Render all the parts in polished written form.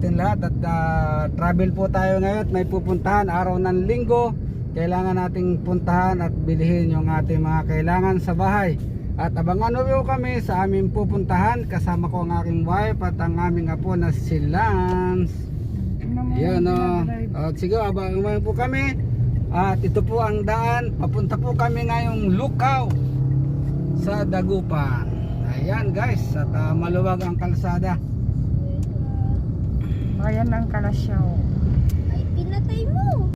atin lahat at travel po tayo ngayon. May pupuntahan araw ng linggo. Kailangan nating puntahan at bilhin yung ating mga kailangan sa bahay. At abangan nyo kami sa aming pupuntahan. Kasama ko ang aking wife at ang aming apo na si Lance. Yan o. Sige, abangan po kami. At ito po ang daan. Papunta po kami ngayong Lukaw sa Dagupan. Ayan guys, at maluwag ang kalsada. Bayan ng Kalasyaw. Ay, pinatay mo.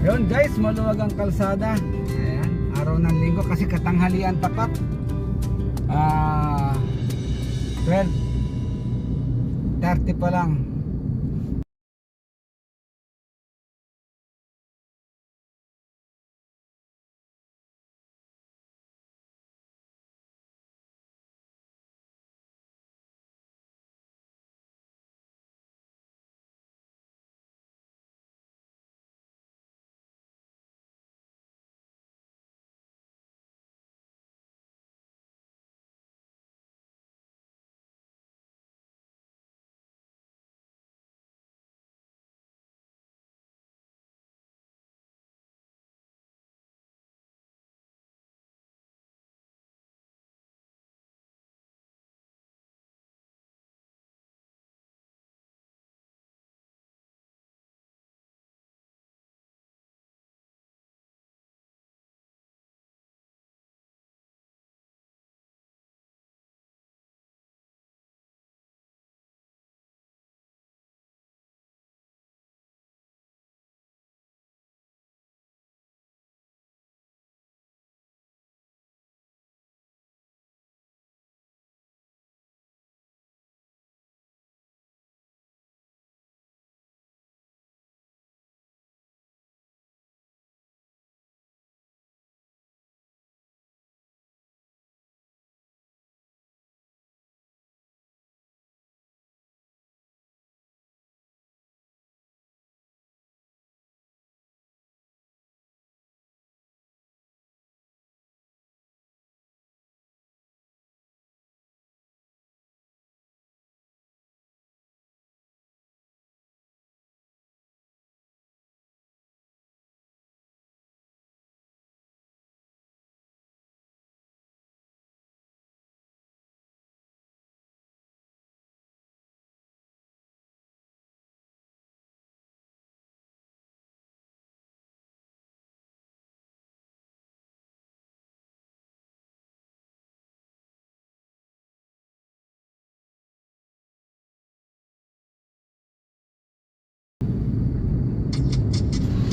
Yun guys, maluwag ang kalsada. Ayan, araw ng linggo kasi katanghalian tapat. 12:30 pa lang.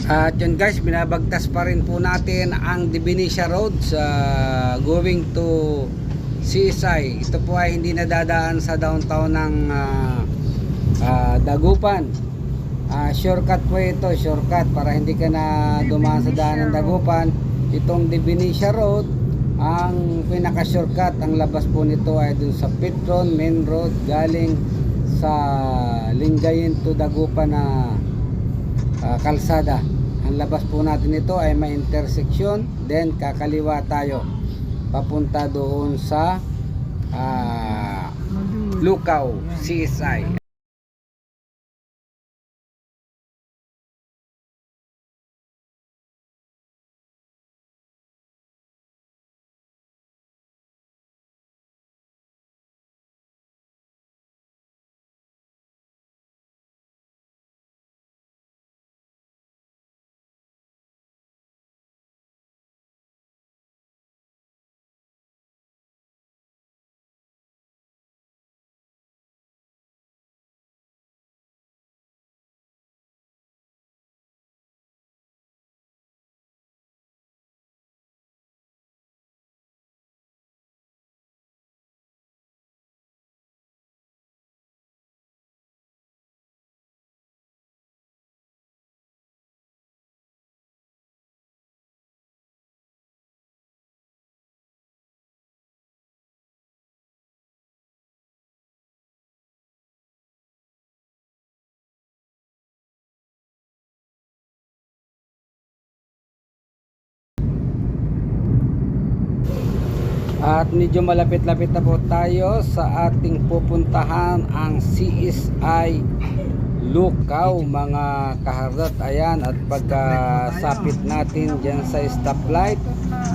At yun guys, binabagtas pa rin po natin ang Divinisya Road sa going to CSI. Ito po ay hindi nadadaan sa downtown ng Dagupan. Shortcut po ito, shortcut para hindi ka na dumaan sa daan ng Dagupan. Itong Divinisya Road, ang pinaka shortcut, ang labas po nito ay dun sa Petron Main Road galing sa Lingayen to Dagupan na kalsada. Ang labas po natin ito ay may intersection, then kakaliwa tayo papunta doon sa Lukaw CSI. At medyo malapit-lapit na po tayo sa ating pupuntahan, ang CSI Lukaw mga kahardot. Ayan, at pagkasapit natin dyan sa stoplight,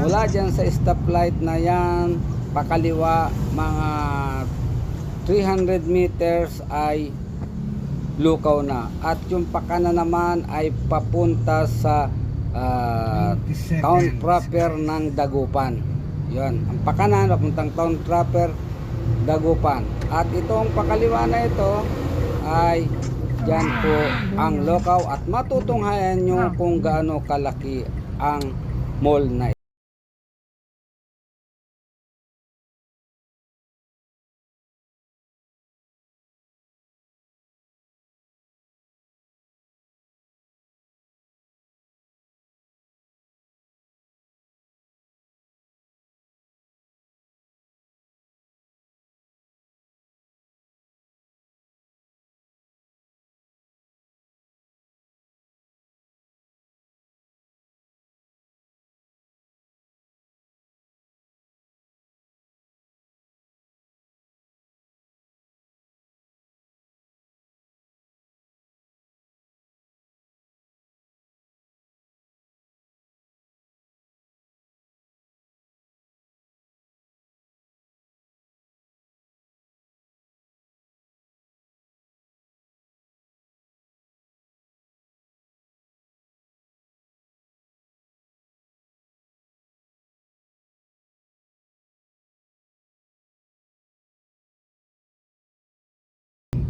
mula dyan sa stoplight na yan, pakaliwa mga 300 meters ay Lukaw na. At yung pakana naman ay papunta sa town proper ng Dagupan. Yun, ang pakanan papuntang town proper Dagupan. At itong pakaliwa na ito ay dyan po ang Lukaw, at matutunghayan nyo kung gaano kalaki ang mall na ito.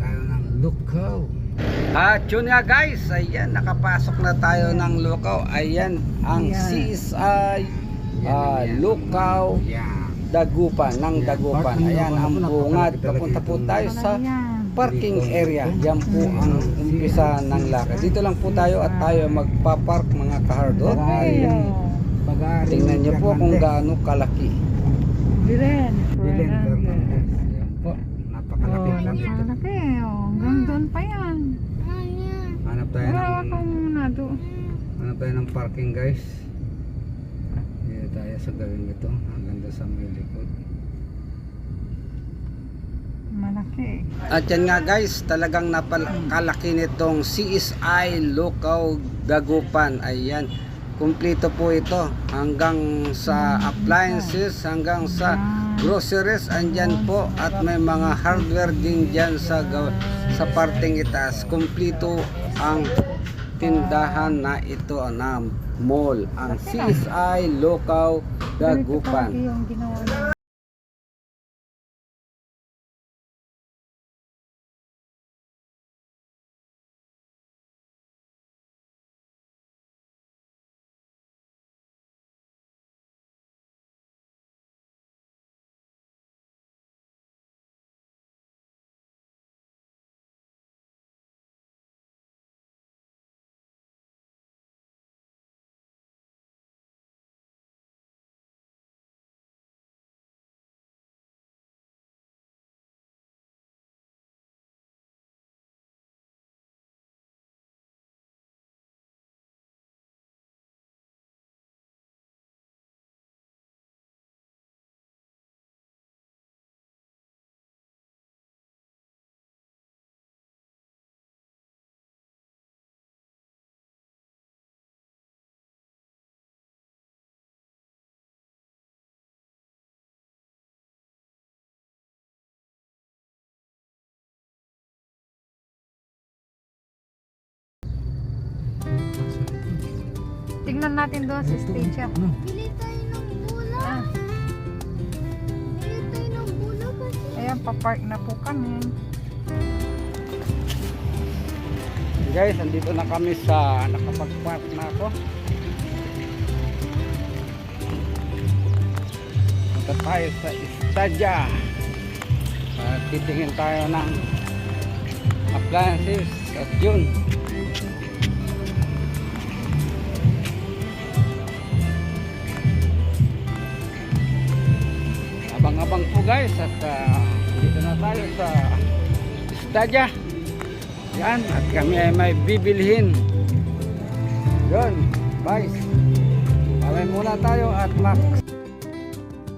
Tayo ng Lukaw. At yun nga guys, ayan, nakapasok na tayo ng Lukaw. Ayan ang CSI Lukaw Dagupan, ng Dagupan. Ayan ang bungad. Papunta po tayo sa parking area. Diyan po ang umpisa ng lakad. Dito lang po tayo at tayo magpapark mga kahardot. Tingnan nyo po kung gaano kalaki. Bilen. Ayan po, napakalaki po dito. Napakalaki. Hanggang doon pa yan. Hanap tayo Wala ng akong muna doon. hanap tayo ng parking guys. Dito tayo sa gawin ito. Ang ganda sa may likod. Malaki. At yan nga guys, talagang napakalaki nitong CSI Lukaw Dagupan. Ayan, kumpleto po ito. Hanggang sa appliances, hanggang sa groceries, andyan po. At may mga hardware din dyan sa parting itaas. Kumpleto ang tindahan na ito na mall, ang CSI Lukaw Dagupan. Ganito yung ginawa nila. Tingnan natin doon sa stage. Bili tayo ng bula. Ah, Bili tayo ng bula kasi. ayan, papark na po kami. Guys, andito na kami sa nakapag-park na ako. Punta tayo sa Estadia. Titingin tayo ng appliances at yun. Abang-abang po guys, at dito na tayo sa Estadia. Yan, at kami ay may bibilhin. Yun, guys. Pamay muna tayo at Max.